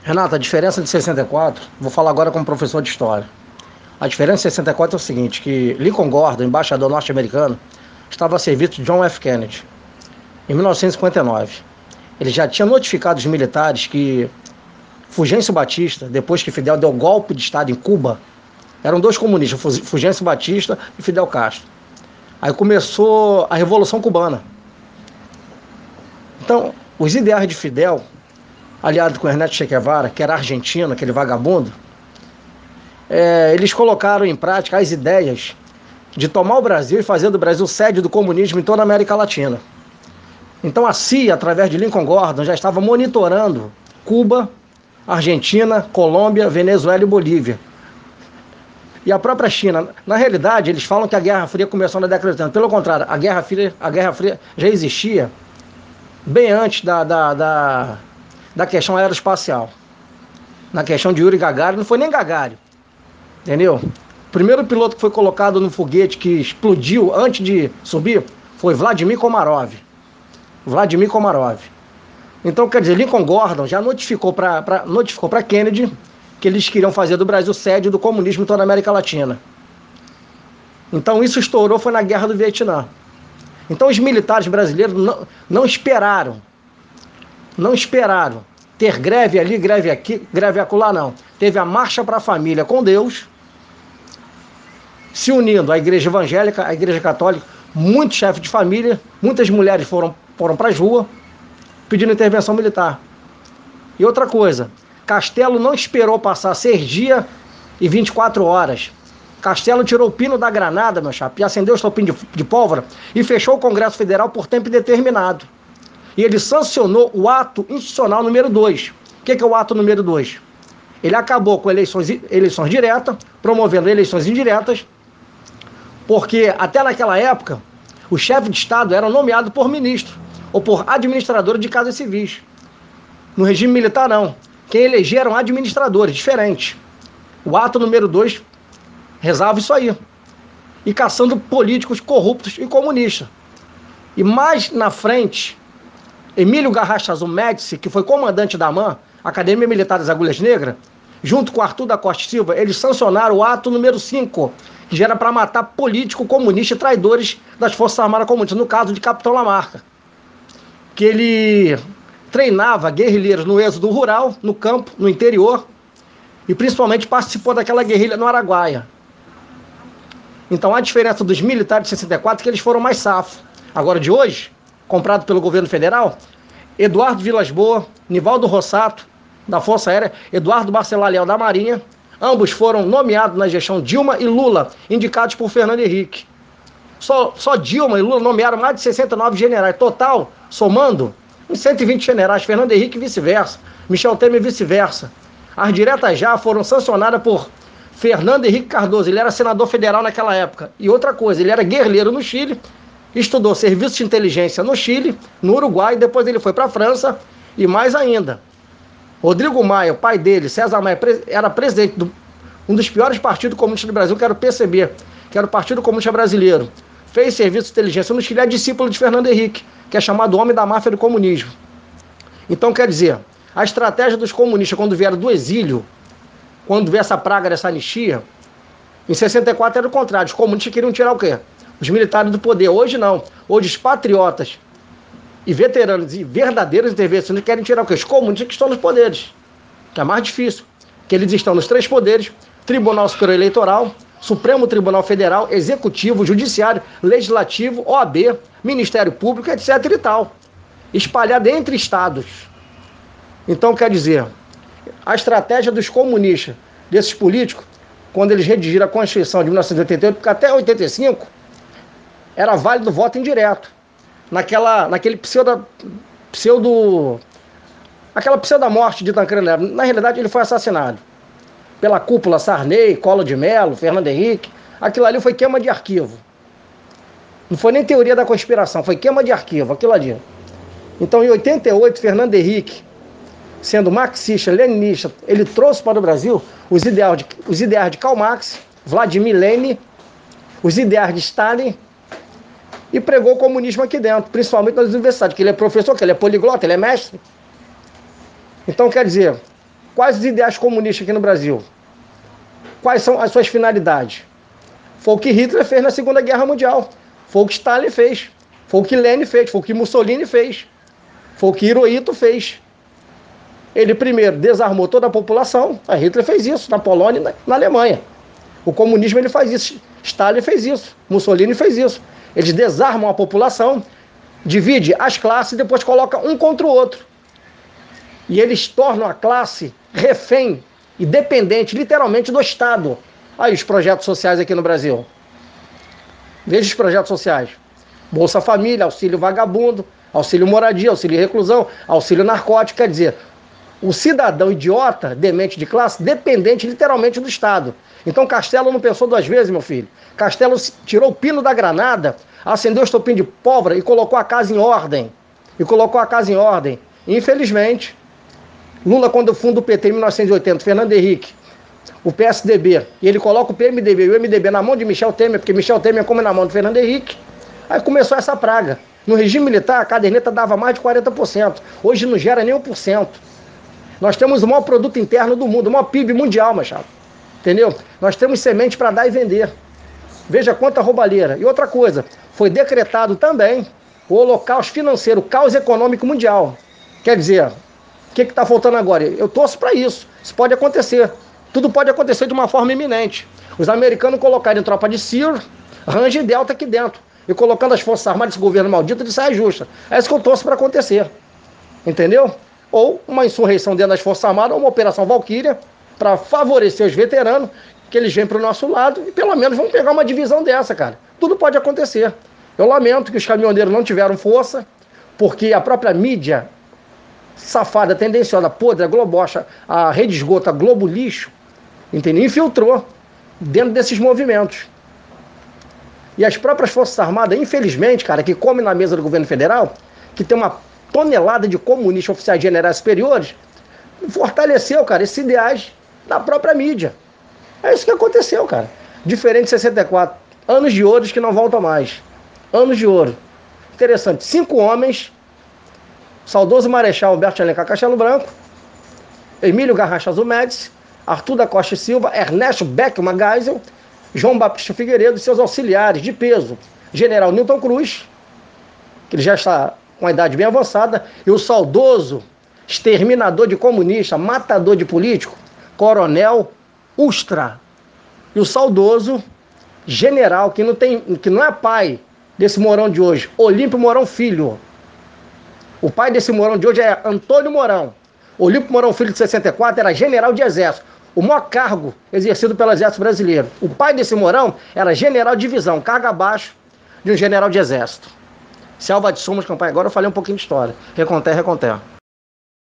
Renata, a diferença de 64, vou falar agora como professor de história. A diferença de 64 é o seguinte, que Lincoln Gordon, embaixador norte-americano, estava a serviço de John F. Kennedy, em 1959. Ele já tinha notificado os militares que Fulgêncio Batista, depois que Fidel deu golpe de Estado em Cuba, eram dois comunistas, Fulgêncio Batista e Fidel Castro. Aí começou a Revolução Cubana. Então, os ideais de Fidel, aliado com Ernesto Che Guevara, que era argentino, aquele vagabundo, eles colocaram em prática as ideias de tomar o Brasil e fazer do Brasil sede do comunismo em toda a América Latina. Então a CIA, através de Lincoln Gordon, já estava monitorando Cuba, Argentina, Colômbia, Venezuela e Bolívia. E a própria China. Na realidade, eles falam que a Guerra Fria começou na década de 80. Pelo contrário, a Guerra Fria já existia bem antes da questão aeroespacial. Na questão de Yuri Gagarin, não foi nem Gagarin, entendeu? O primeiro piloto que foi colocado no foguete que explodiu antes de subir foi Vladimir Komarov. Vladimir Komarov. Então, quer dizer, Lincoln Gordon já notificou para Kennedy que eles queriam fazer do Brasil sede do comunismo em toda a América Latina. Então isso estourou, foi na Guerra do Vietnã. Então os militares brasileiros não esperaram ter greve ali, greve aqui, greve acolá, não. Teve a Marcha para a Família com Deus, se unindo à Igreja Evangélica, à Igreja Católica, muitos chefes de família, muitas mulheres foram para as ruas pedindo intervenção militar. E outra coisa, Castelo não esperou passar 6 dias e 24 horas. Castelo tirou o pino da granada, meu chapa, e acendeu o estopim de pólvora e fechou o Congresso Federal por tempo indeterminado. E ele sancionou o ato institucional número 2. O que é o ato número 2? Ele acabou com eleições diretas, promovendo eleições indiretas, porque até naquela época, os chefes de Estado eram nomeados por ministro ou por administradores de casas civis. No regime militar, não. Quem elegeram administradores, diferente. O ato número 2 resolve isso aí. E caçando políticos corruptos e comunistas. E mais na frente, Emílio Garrastazu Médici, que foi comandante da AMAN, Academia Militar das Agulhas Negras, junto com Arthur da Costa Silva, eles sancionaram o ato número 5, que já era para matar político comunista e traidores das Forças Armadas Comunistas, no caso de Capitão Lamarca. Que ele treinava guerrilheiros no êxodo rural, no campo, no interior, e principalmente participou daquela guerrilha no Araguaia. Então a diferença dos militares de 64 é que eles foram mais safos. Agora de hoje, comprado pelo governo federal, Eduardo Vilas Boas, Nivaldo Rossato, da Força Aérea, Eduardo Barcelar Leal, da Marinha, ambos foram nomeados na gestão Dilma e Lula, indicados por Fernando Henrique. Só Dilma e Lula nomearam mais de 69 generais. Total, somando, uns 120 generais, Fernando Henrique e vice-versa, Michel Temer e vice-versa. As diretas já foram sancionadas por Fernando Henrique Cardoso, ele era senador federal naquela época. E outra coisa, ele era guerrilheiro no Chile, estudou serviço de inteligência no Chile, no Uruguai, depois ele foi para a França, e mais ainda, Rodrigo Maia, o pai dele, César Maia, era presidente de um dos piores partidos comunistas do Brasil, que era o PCB, que era o Partido Comunista Brasileiro. Fez serviço de inteligência no Chile, é discípulo de Fernando Henrique, que é chamado homem da máfia do comunismo. Então, quer dizer, a estratégia dos comunistas, quando vieram do exílio, quando veio essa praga dessa anistia, em 64 era o contrário, os comunistas queriam tirar o quê? Os militares do poder. Hoje não. Hoje os patriotas e veteranos e verdadeiros intervencionistas querem tirar o quê? Os comunistas que estão nos poderes, que é mais difícil, que eles estão nos 3 poderes, Tribunal Superior Eleitoral, Supremo Tribunal Federal, Executivo, Judiciário, Legislativo, OAB, Ministério Público, etc. e tal. Espalhado entre estados. Então, quer dizer, a estratégia dos comunistas, desses políticos, quando eles redigiram a Constituição de 1988, porque até 85 era válido o voto indireto. Naquele aquela pseudo-morte de Tancredo Neves. Na realidade, ele foi assassinado pela cúpula Sarney, Collor de Mello, Fernando Henrique. Aquilo ali foi queima de arquivo. Não foi nem teoria da conspiração, foi queima de arquivo, aquilo ali. Então, em 88, Fernando Henrique, sendo marxista, leninista, ele trouxe para o Brasil os ideais de Karl Marx, Vladimir Lenin, os ideais de Stalin, e pregou o comunismo aqui dentro, principalmente nas universidades, que ele é professor, que ele é poliglota, ele é mestre. Então, quer dizer, Quais os ideais comunistas aqui no Brasil? Quais são as suas finalidades? Foi o que Hitler fez na Segunda Guerra Mundial. Foi o que Stalin fez. Foi o que Lenin fez. Foi o que Mussolini fez. Foi o que Hirohito fez. Ele primeiro desarmou toda a população. A Hitler fez isso na Polônia e na Alemanha. O comunismo ele faz isso. Stalin fez isso. Mussolini fez isso. Eles desarmam a população, divide as classes e depois colocam um contra o outro. E eles tornam a classe refém e dependente, literalmente, do Estado. Aí os projetos sociais aqui no Brasil. Veja os projetos sociais. Bolsa Família, auxílio vagabundo, auxílio moradia, auxílio reclusão, auxílio narcótico. Quer dizer, o cidadão idiota, demente de classe, dependente literalmente do Estado. Então Castelo não pensou duas vezes, meu filho. Castelo tirou o pino da granada, acendeu o estopim de pólvora e colocou a casa em ordem. Infelizmente, Lula, quando funda o PT em 1980, Fernando Henrique, o PSDB, e ele coloca o PMDB e o MDB na mão de Michel Temer, porque Michel Temer come na mão de Fernando Henrique, aí começou essa praga. No regime militar, a caderneta dava mais de 40%. Hoje não gera nem 1%. Nós temos o maior produto interno do mundo, o maior PIB mundial, Machado. Entendeu? Nós temos semente para dar e vender. Veja quanta roubalheira. E outra coisa, foi decretado também o holocausto financeiro, o caos econômico mundial. Quer dizer, o que está faltando agora? Eu torço para isso. Isso pode acontecer. Tudo pode acontecer de uma forma iminente. Os americanos colocarem tropa de SEAL, Ranger e Delta aqui dentro. E colocando as Forças Armadas desse governo maldito de saia justa. É isso que eu torço para acontecer. Entendeu? Ou uma insurreição dentro das Forças Armadas, ou uma Operação Valquíria, para favorecer os veteranos, que eles vêm para o nosso lado e pelo menos vamos pegar uma divisão dessa, cara. Tudo pode acontecer. Eu lamento que os caminhoneiros não tiveram força, porque a própria mídia safada, tendenciosa, podre, a Globocha, a Rede Esgoto, a Globo Lixo, entendeu? Infiltrou dentro desses movimentos. E as próprias Forças Armadas, infelizmente, cara, que comem na mesa do governo federal, que tem uma tonelada de comunistas, oficiais generais superiores, fortaleceu, cara, esses ideais da própria mídia. É isso que aconteceu, cara. Diferente de 64. Anos de ouro que não voltam mais. Anos de ouro. Interessante. 5 homens. Saudoso Marechal Humberto de Alencar Castelo Branco. Emílio Garracha Azul Médici. Arthur da Costa e Silva. Ernesto Beckman Geisel. João Baptista Figueiredo e seus auxiliares de peso. General Newton Cruz, que ele já está com a idade bem avançada. E o saudoso exterminador de comunista, matador de político, Coronel Ustra. E o saudoso general, que não é pai desse Mourão de hoje, Olímpio Mourão Filho. O pai desse Mourão de hoje é Antônio Mourão. Olímpio Mourão Filho, de 64, era general de exército. O maior cargo exercido pelo exército brasileiro. O pai desse Mourão era general de divisão, cargo abaixo de um general de exército. Selva de Somas, campanha. Agora eu falei um pouquinho de história. Reconter.